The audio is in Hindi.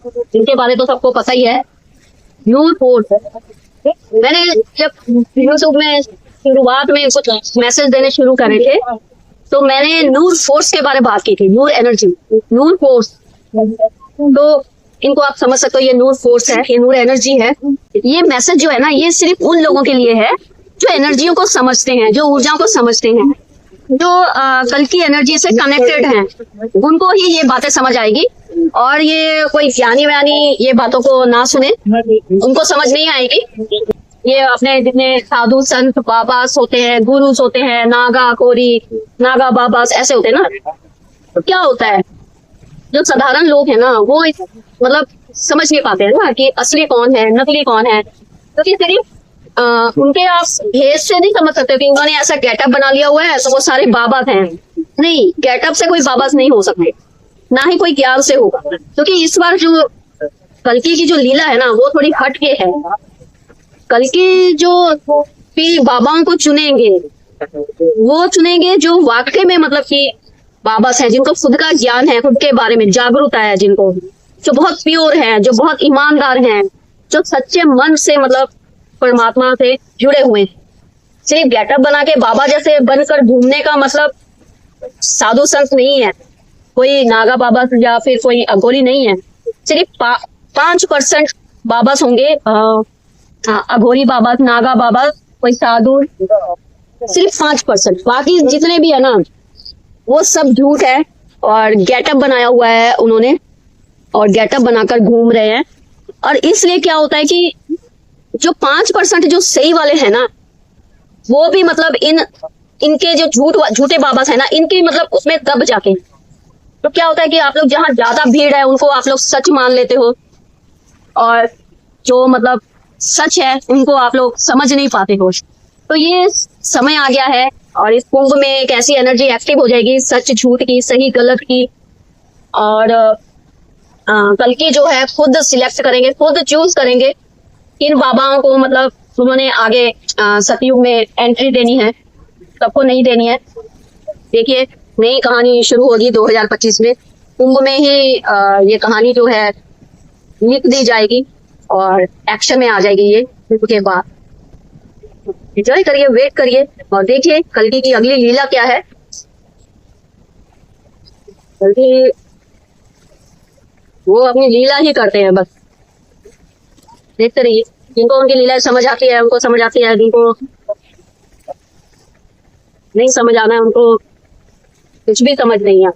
इनके बारे तो सबको पता ही है। नूर फोर्स, मैंने जब यूट्यूब में शुरुआत में कुछ मैसेज देने शुरू करे थे तो मैंने नूर फोर्स के बारे में बात की थी, नूर एनर्जी, नूर फोर्स। तो इनको आप समझ सकते हो, ये नूर फोर्स है, ये नूर एनर्जी है। ये मैसेज जो है ना, ये सिर्फ उन लोगों के लिए है जो एनर्जियों को समझते हैं, जो ऊर्जाओं को समझते हैं, जो कल की एनर्जी से कनेक्टेड हैं, उनको ही ये बातें समझ आएगी। और ये कोई ज्ञानी व्यानी ये बातों को ना सुने, उनको समझ नहीं आएगी। ये अपने जितने साधु संत बाबास होते हैं, गुरुस होते हैं, नागा कोरी, नागा बाबास ऐसे होते हैं ना, तो क्या होता है, जो साधारण लोग हैं ना, वो मतलब समझ नहीं पाते हैं ना कि असली कौन है, नकली कौन है। क्योंकि सिर्फ उनके आप भेष से नहीं समझ सकते कि उन्होंने ऐसा गेटअप बना लिया हुआ है तो वो सारे बाबा हैं। नहीं, गेटअप से कोई बाबा नहीं हो सकते, ना ही कोई ज्ञान से होगा। क्योंकि इस बार जो कल्कि की जो लीला है ना, वो थोड़ी हट के है। कल्कि जो भी बाबाओं को चुनेंगे, वो चुनेंगे जो वाकई में मतलब कि बाबा है, जिनको खुद का ज्ञान है, खुद के बारे में जागरूकता है, जिनको जो बहुत प्योर है, जो बहुत ईमानदार हैं, जो सच्चे मन से मतलब परमात्मा से जुड़े हुए हैं। सिर्फ गेटअप बना के बाबा जैसे बनकर घूमने का मतलब साधु संत नहीं है, कोई नागा बाबा या फिर कोई अघोरी नहीं है। सिर्फ 5% बाबा होंगे, अघोरी बाबा, नागा बाबा, कोई साधु, सिर्फ 5%। बाकी जितने भी है ना, वो सब झूठ है और गेटअप बनाया हुआ है उन्होंने, और गेटअप बनाकर घूम रहे हैं। और इसलिए क्या होता है कि जो 5% जो सही वाले हैं ना, वो भी मतलब इनके जो झूठे बाबा है ना, इनके मतलब उसमें दब जाते हैं। तो क्या होता है कि आप लोग जहां ज्यादा भीड़ है उनको आप लोग सच मान लेते हो, और जो मतलब सच है उनको आप लोग समझ नहीं पाते हो। तो ये समय आ गया है और इस कुंभ में एक ऐसी एनर्जी एक्टिव हो जाएगी, सच झूठ की, सही गलत की। और कल्कि जो है खुद सिलेक्ट करेंगे, खुद चूज करेंगे किन बाबाओं को मतलब उन्होंने आगे सतयुग में एंट्री देनी है, सबको नहीं देनी है। देखिए, नई कहानी शुरू होगी 2025 में, कुंभ में ही ये कहानी जो है लिख दी जाएगी और एक्शन में आ जाएगी ये कुंभ के बाद। एंजॉय करिए, वेट करिए और देखिए कल्कि की अगली लीला क्या है। कल्कि वो अपनी लीला ही करते हैं, बस देखते रहिए। जिनको उनकी लीला समझ आती है उनको समझ आती है, जिनको नहीं समझ आना है उनको कुछ भी समझ नहीं है।